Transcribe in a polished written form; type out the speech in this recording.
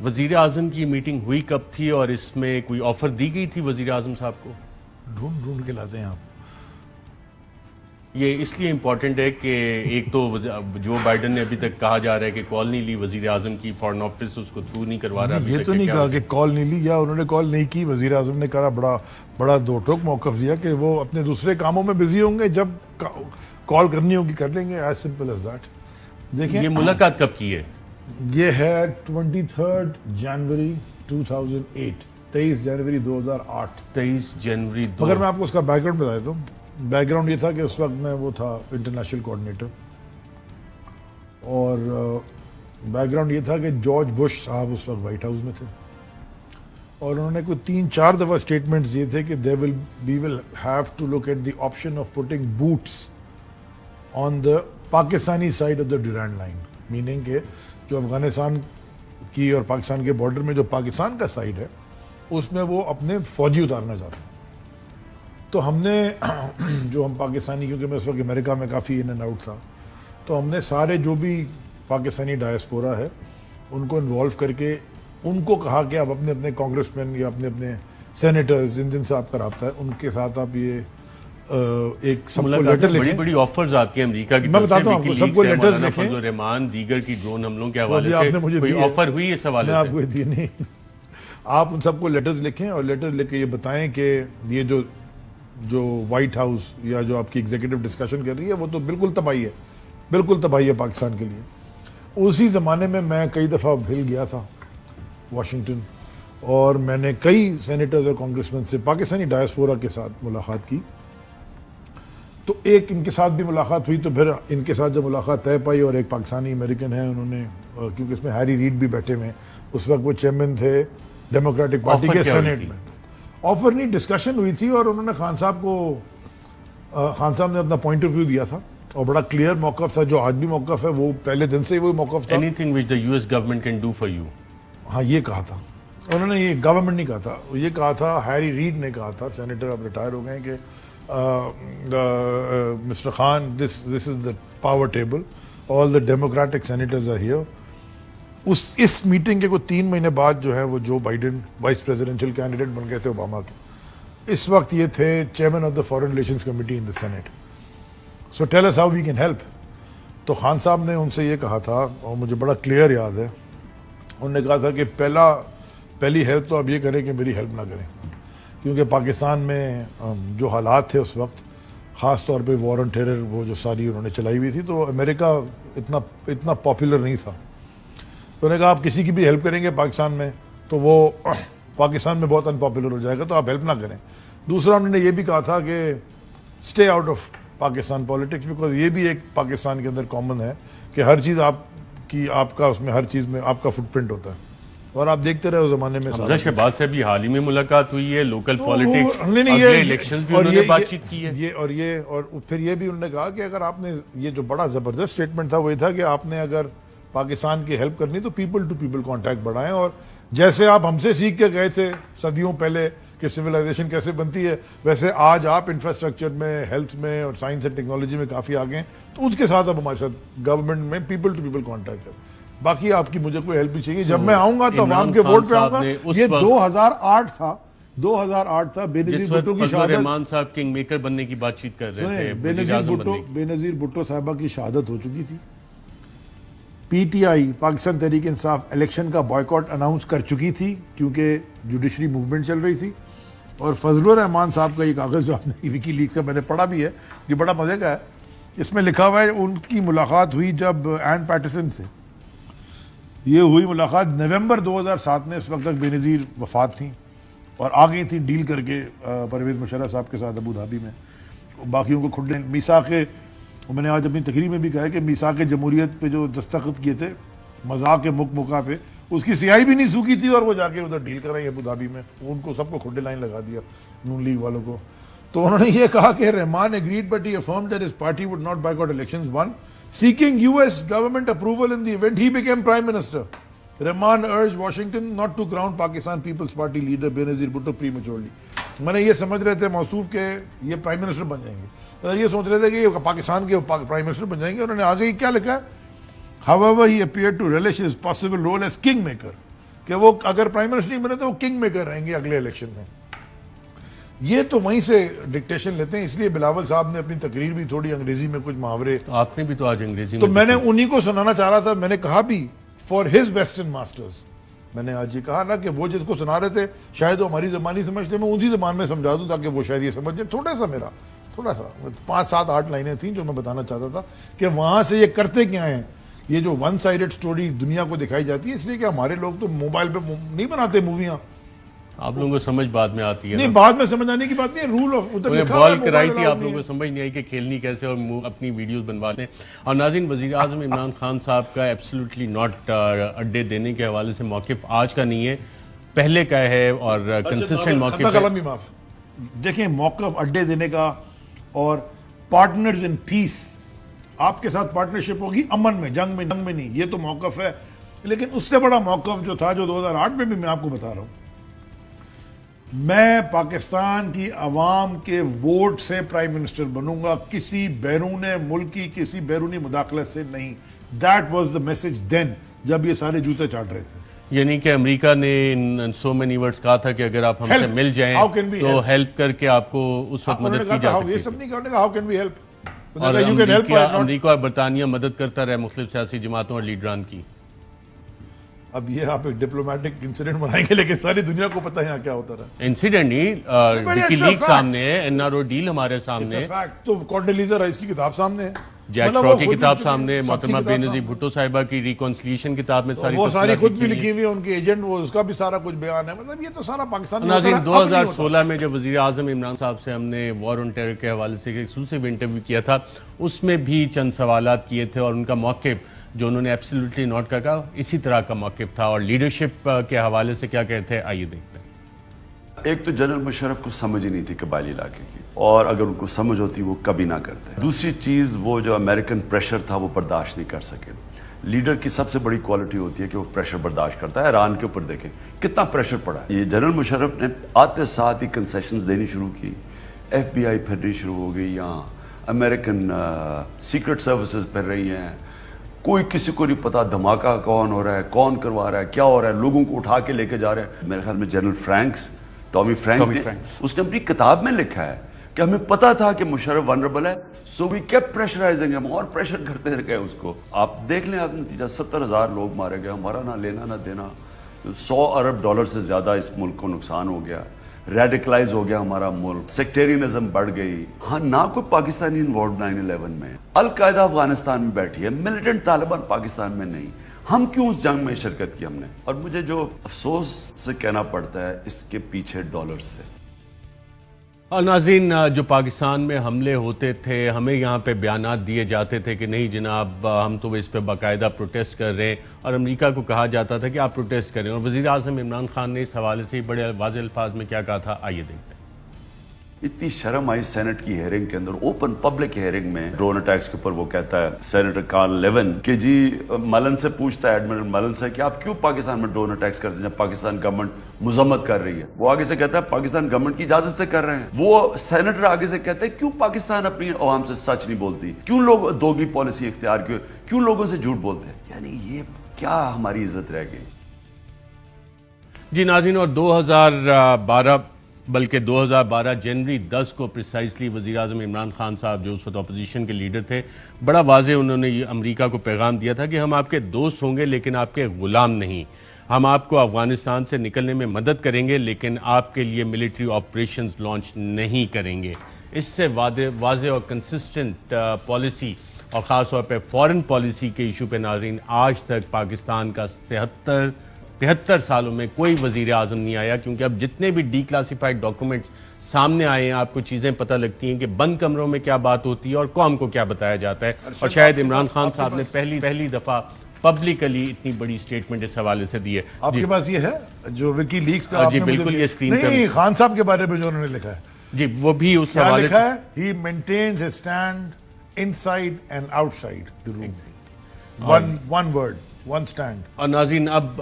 وزیر اعظم کی میٹنگ ہوئی کب تھی اور اس میں کوئی آفر دی گئی تھی وزیر اعظم صاحب کو؟ ڈھونڈ کے لاتے ہیں آپ. یہ اس لیے امپورٹنٹ ہے کہ ایک تو جو بائیڈن نے ابھی تک کہا جا رہا ہے کہ کال نہیں لی وزیر اعظم کی، فارن آفس اس کو تھرو نہیں کروا رہا. یہ تو نہیں کہا کہ کال نہیں لی، یا انہوں نے کال نہیں کی. وزیر اعظم نے کہا بڑا دو ٹوک موقف دیا کہ وہ اپنے دوسرے کاموں میں بزی ہوں گے، جب کال کرنی ہوگی کر لیں گے. As simple as that. دیکھیں یہ ملاقات کب کی ہے؟ یہ ہے 23 جنوری 2008، 23 جنوری 2008. 23 جنوری. مگر میں آپ کو اس کا بیک گراؤنڈ بتا دیتا ہوں. بیک گراؤنڈ یہ تھا کہ اس وقت میں وہ تھا انٹرنیشنل کوآرڈینیٹر، اور بیک گراؤنڈ یہ تھا کہ جارج بش صاحب اس وقت وائٹ ہاؤس میں تھے، اور انہوں نے کوئی 3-4 دفعہ اسٹیٹمنٹس یہ تھے کہ we will have to look at the option of putting boots on the Pakistani side of the Durand line. Meaning کہ جو افغانستان کی اور پاکستان کے بارڈر میں جو پاکستان کا سائڈ ہے اس میں وہ اپنے فوجی اتارنا چاہتے ہیں. تو ہم نے جو ہم پاکستانی، کیونکہ میں اس وقت امریکہ میں کافی ان اینڈ آؤٹ تھا، تو ہم نے سارے جو بھی پاکستانی ڈائسپورا ہے ان کو انوالو کر کے ان کو کہا کہ آپ اپنے اپنے کانگریس مین یا اپنے سینیٹرز جن سے آپ کا رابطہ ہے ان کے ساتھ آپ یہ ایک سب کو لیٹر لکھیں. بڑی آفرز آتی ہیں امریکہ کی، میں بتاتا ہوں آپ کو، سب کو لیٹرز لکھیں. فضل الرحمان دیگر کی ڈرون حملوں کے حوالے سے کوئی آفر ہوئی اس حوالے سے؟ میں آپ کو دی نہیں. آپ ان سب کو لیٹرز لکھیں اور لیٹر لکھ کے یہ بتائیں کہ یہ جو وائٹ ہاؤس یا جو آپ کی ایگزیکٹو ڈسکشن کر رہی ہے وہ تو بالکل تباہی ہے، بالکل تباہی ہے پاکستان کے لیے. اسی زمانے میں کئی دفعہ بھیل گیا تھا واشنگٹن، اور میں نے کئی سینیٹرز اور کانگریس مین سے پاکستانی ڈائسپورا کے ساتھ ملاقات کی. تو ایک ان کے ساتھ بھی ملاقات ہوئی، تو پھر ان کے ساتھ جب ملاقات طے پائی، اور ایک پاکستانی امریکن ہے، انہوں نے، کیونکہ اس میں ہیری ریڈ بھی بیٹھے ہوئے، اس وقت وہ چیئرمین تھے ڈیموکریٹک پارٹی کے سینیٹ میں. آفر نہیں، ڈسکشن ہوئی تھی، اور انہوں نے خان صاحب نے اپنا پوائنٹ آف ویو دیا تھا، اور بڑا کلیئر موقف تھا، جو آج بھی موقف ہے، وہ پہلے دن سے ہی وہی موقف تھا. Anything which the US government can do for you. ہاں یہ کہا تھا انہوں نے. یہ گورنمنٹ نہیں کہا تھا، یہ کہا تھا ہیری ریڈ نے کہا تھا، سینیٹر اب ریٹائر ہو گئے، کہ mister Khan this is the power table, all the democratic senators are here. اس میٹنگ کے کوئی 3 مہینے بعد جو ہے وہ Joe Biden vice presidential candidate بن گئے تھے اوباما کے. اس وقت یہ تھے chairman of the foreign relations committee in the senate. So tell us how we can help. تو خان صاحب نے ان سے یہ کہا تھا، اور مجھے بڑا کلیئر یاد ہے، انہوں نے کہا تھا کہ پہلی ہیلپ تو آپ یہ کریں کہ میری ہیلپ نہ کریں، کیونکہ پاکستان میں جو حالات تھے اس وقت، خاص طور پہ وار آن ٹیرر، وہ جو ساری انہوں نے چلائی ہوئی تھی، تو امریکہ اتنا پاپولر نہیں تھا. تو انہوں نے کہا آپ کسی کی بھی ہیلپ کریں گے پاکستان میں تو وہ پاکستان میں بہت ان پاپولر ہو جائے گا، تو آپ ہیلپ نہ کریں. دوسرا انہوں نے یہ بھی کہا تھا کہ stay out of Pakistan politics, because یہ بھی ایک پاکستان کے اندر کامن ہے کہ ہر چیز آپ کا اس میں ہر چیز میں آپ کا فٹ پرنٹ ہوتا ہے. اور آپ دیکھتے رہے اس زمانے میں حمزہ شہباز سے بھی حال ہی میں ملاقات ہوئی ہے، لوکل پالیٹکس، اگلے الیکشنز بھی انہوں نے بات چیت کی ہے. اور پھر یہ بھی انہوں نے کہا کہ اگر آپ نے، یہ جو بڑا زبردست اسٹیٹمنٹ تھا وہ یہ تھا کہ آپ نے اگر پاکستان کی ہیلپ کرنی تو پیپل ٹو پیپل کانٹیکٹ بڑھائیں، اور جیسے آپ ہم سے سیکھ کے گئے تھے صدیوں پہلے کہ سویلائزیشن کیسے بنتی ہے، ویسے آج آپ انفراسٹرکچر میں، ہیلتھ میں اور سائنس اینڈ ٹیکنالوجی میں کافی آگے ہیں، تو اس کے ساتھ اب ہمارے ساتھ گورنمنٹ میں پیپل ٹو پیپل کانٹیکٹ ہے. باقی آپ کی مجھے کوئی ہیلپ بھی چاہیے. جب میں آؤں گا تو عوام کے ووٹ پہ آؤں گا. یہ 2008 تھا، 2008 تھا. بے نظیر بھٹو کی شہادت، رحمان صاحب کنگ میکر بننے کی بات چیت کر رہے تھے، بے نظیر بھٹو صاحبہ کی شہادت ہو چکی تھی. P T I Pakistan Tehreek Insaf election کا بائیکاٹ اناؤنس کر چکی تھی کیونکہ جوڈیشری موومنٹ چل رہی تھی. اور فضل الرحمان صاحب کا یہ کاغذ جو آپ نے وکی لیکس کا میں نے پڑھا بھی ہے، یہ بڑا مزے کا ہے. اس میں لکھا ہوا ہے ان کی ملاقات ہوئی جب این پیٹرسن سے، یہ ہوئی ملاقات نومبر 2007 میں. اس وقت تک بے نظیر وفات تھیں اور آ گئی تھیں ڈیل کر کے پرویز مشرف صاحب کے ساتھ ابو دھابی میں. باقیوں کو کھڈے میثاق، میں نے آج اپنی تقریر میں بھی کہا ہے کہ میثاق جمہوریت پہ جو دستخط کیے تھے مذاق مکہ پہ، اس کی سیاہی بھی نہیں سوکھی تھی، اور وہ جا کے ادھر ڈیل کر رہی ابو دھابی میں. ان کو سب کو کھڈے لائن لگا دیا نون لیگ والوں کو. تو انہوں نے یہ کہا کہ رحمان agreed but he affirmed that his party would not boycott elections, one, seeking US government approval in the event he became prime minister. Rahman urged Washington not to crown Pakistan People's Party leader Benazir Bhutto prematurely. میں نے یہ سمجھ رہے تھے موصوف کہ یہ prime minister بن جائیں گے، یہ سوچ رہے تھے کہ یہ پاکستان کے پرائم منسٹر بن جائیں گے. انہوں نے آگے کیا لکھا ہے، however he appeared to relish his possible role as king maker کہ وہ اگر پرائم منسٹر نہیں بنے تو وہ کنگ میکر رہیں گے اگلے الیکشن میں. یہ تو وہیں سے ڈکٹیشن لیتے ہیں. اس لیے بلاول صاحب نے اپنی تقریر بھی تھوڑی انگریزی میں کچھ محاورے, تو آپ نے بھی تو آج انگریزی تو میں نے انہی کو سنانا چاہ رہا تھا. میں نے کہا بھی فار ہز ویسٹرن ماسٹرز, میں نے آج یہ کہا نا کہ وہ جس کو سنا رہے تھے شاید وہ ہماری زبان نہیں سمجھتے, میں اسی زبان میں سمجھا دوں تاکہ وہ شاید یہ سمجھ جائے. تھوڑا سا 5 7 8 لائنیں تھیں جو میں بتانا چاہتا تھا کہ وہاں سے یہ کرتے کیا ہیں. یہ جو ون سائیڈڈ سٹوری دنیا کو دکھائی جاتی ہے, اس لیے کہ ہمارے لوگ تو موبائل پہ نہیں بناتے موویاں. آپ لوگوں کو سمجھ بعد میں آتی ہے نہیں, بعد میں سمجھ آنے کی بات نہیں ہے. رول آف بال کرائی تھی, آپ لوگوں کو سمجھ نہیں آئی کہ کھیلنی کیسے اور اپنی ویڈیوز بنواتے ہیں. اور ناظرین, وزیر اعظم عمران خان صاحب کا ایبسلیوٹلی ناٹ اڈے دینے کے حوالے سے موقف آج کا نہیں ہے, پہلے کا ہے اور کنسسٹنٹ موقف ہے. معاف دیکھیں, موقف اڈے دینے کا اور پارٹنرز ان پیس, آپ کے ساتھ پارٹنرشپ ہوگی امن میں, جنگ میں نہیں, یہ تو موقف ہے. لیکن اس سے بڑا موقف جو تھا, جو 2008 میں بھی میں آپ کو بتا رہا ہوں, میں پاکستان کی عوام کے ووٹ سے پرائم منسٹر بنوں گا, کسی بیرون ملک کی کسی بیرونی مداخلت سے نہیں. That was the message then, جب یہ سارے جوتے چاٹ رہے تھے. یعنی کہ امریکہ نے ان سو مینی ورڈز کہا تھا کہ اگر آپ ہم سے مل جائیں تو ہیلپ کر کے آپ کو اس وقت مدد کی جا سکتی ہے. یہ سب نہیں کہنے کا, ہاؤ کین وی ہیلپ. اور امریکہ اور برطانیہ مدد کرتا رہے مختلف سیاسی جماعتوں اور لیڈران کی. اب یہ آپ ایک ڈپلومیٹک انسیڈنٹ بنائیں گے, لیکن ساری دنیا کو پتہ ہے یہاں کیا ہوتا رہا. انسیڈنٹ نہیں, وکی لیگ سامنے ہے, این آر او ڈیل ہمارے سامنے ہے, تو کونڈیلیزا رائس کی کتاب سامنے ہے, جیک شرا کی کتاب سامنے ہے, محترمہ بے نظیر بھٹو صاحبہ کی ریکونسلیشن کتاب میں وہ ساری خود بھی لکھی ہوئی ہے, ان کے ایجنٹ, وہ اس کا بھی سارا کچھ بیان ہے. مطلب یہ تو سارا پاکستان. ناظرین, 2016 میں جب وزیر اعظم عمران صاحب سے ہم نے وار آن ٹیرر کے حوالے سے ایک ایکسکلوسیو انٹرویو کیا تھا, اس میں بھی چند سوالات کیے تھے اور ان کا موقف جو انہوں نے ایبسلیوٹلی نوٹ کا کہا, اسی طرح کا موقف تھا. اور لیڈرشپ کے حوالے سے کیا کہتے ہیں, آئیے دیکھتے ہیں. ایک تو جنرل مشرف کو سمجھ ہی نہیں تھی قبائلی علاقے کی, اور اگر ان کو سمجھ ہوتی وہ کبھی نہ کرتے. دوسری چیز, وہ جو امریکن پریشر تھا وہ برداشت نہیں کر سکے. لیڈر کی سب سے بڑی کوالٹی ہوتی ہے کہ وہ پریشر برداشت کرتا ہے. ایران کے اوپر دیکھیں کتنا پریشر پڑا. یہ جنرل مشرف نے آتے ساتھ ہی کنسیشنز دینی شروع کی, ایف بی آئی پھرنی شروع ہو گئی, یہاں امریکن سیکرٹ سروسز پھر رہی ہیں, کوئی کسی کو نہیں پتا دھماکہ کون ہو رہا ہے, کون کروا رہا ہے, کیا ہو رہا ہے, لوگوں کو اٹھا کے لے کے جا رہے ہیں. میرے خیال میں جنرل فرینکس, ٹامی فرینکس, اس نے اپنی کتاب میں لکھا ہے کہ ہمیں پتا تھا کہ مشرف ونربل ہے, سو وی کیپ پریشرائزنگ, ہم اور پریشر کرتے رہے اس کو. آپ دیکھ لیں, آپ نتیجہ 70,000 لوگ مارے گئے, ہمارا نہ لینا نہ دینا. $100 ارب سے زیادہ اس ملک کو نقصان ہو گیا, ریڈیکلائز ہو گیا ہمارا ملک, سیکٹیرینزم بڑھ گئی. ہاں, نہ کوئی پاکستانی انوالوڈ 9/11 میں. القاعدہ افغانستان میں بیٹھی ہے, ملیٹنٹ طالبان پاکستان میں نہیں. ہم کیوں اس جنگ میں شرکت کی ہم نے؟ اور مجھے جو افسوس سے کہنا پڑتا ہے, اس کے پیچھے ڈالرز تھے. اور ناظرین, جو پاکستان میں حملے ہوتے تھے, ہمیں یہاں پہ بیانات دیے جاتے تھے کہ نہیں جناب ہم تو اس پہ باقاعدہ پروٹیسٹ کر رہے ہیں, اور امریکہ کو کہا جاتا تھا کہ آپ پروٹیسٹ کریں. اور وزیر اعظم عمران خان نے اس حوالے سے بڑے واضح الفاظ میں کیا کہا تھا, آئیے دیکھتے ہیں. اتنی شرم آئی سینٹ کی ہیئرنگ کے اندر, اوپن پبلک ہیئرنگ میں, ڈرون اٹیکس کے اوپر. وہ کہتا ہے سینیٹر کارل لیون کہ جی ملن سے پوچھتا ہے, ایڈمرل ملن سے, کہ آپ کیوں پاکستان میں ڈرون اٹیکس کرتے ہیں جب پاکستان گورنمنٹ مذمت کر رہی ہے. وہ آگے سے کہتا ہے پاکستان گورنمنٹ کی اجازت سے کر رہے ہیں. وہ سینیٹر آگے سے کہتا ہے کیوں پاکستان اپنی عوام سے سچ نہیں بولتی, کیوں لوگ دوگلی پالیسی اختیار کیوں لوگوں سے جھوٹ بولتے ہیں. یعنی یہ کیا ہماری عزت رہ گئی. جی ناظرین, اور 2012 بلکہ 2012 جنوری 10 کو پریسائزلی وزیر اعظم عمران خان صاحب جو اس وقت اپوزیشن کے لیڈر تھے, بڑا واضح انہوں نے امریکہ کو پیغام دیا تھا کہ ہم آپ کے دوست ہوں گے لیکن آپ کے غلام نہیں. ہم آپ کو افغانستان سے نکلنے میں مدد کریں گے لیکن آپ کے لیے ملٹری آپریشنز لانچ نہیں کریں گے. اس سے واضح اور کنسسٹنٹ پالیسی, اور خاص طور پہ فارن پالیسی کے ایشو پہ ناظرین, آج تک پاکستان کا 73 سالوں میں کوئی وزیر اعظم نہیں آیا. کیونکہ اب جتنے بھی ڈی کلاسیفائڈ ڈاکومنٹس سامنے آئے ہیں, آپ کو چیزیں پتہ لگتی ہیں کہ بند کمروں میں کیا بات ہوتی ہے اور قوم کو کیا بتایا جاتا ہے. اور شاید عمران خان صاحب نے پہلی دفعہ پبلکلی اتنی بڑی سٹیٹمنٹ اس حوالے سے دی ہے. آپ کے پاس یہ ہے جو وکی لیکس کا, جی بالکل, یہ اسکرین پہ نہیں, خان صاحب کے بارے میں جو انہوں نے لکھا ہے, جی وہ بھی اس کیا حوالے سے لکھا ہے, he maintains his stand inside and outside the room. One word, one stand. اور ناظرین, اب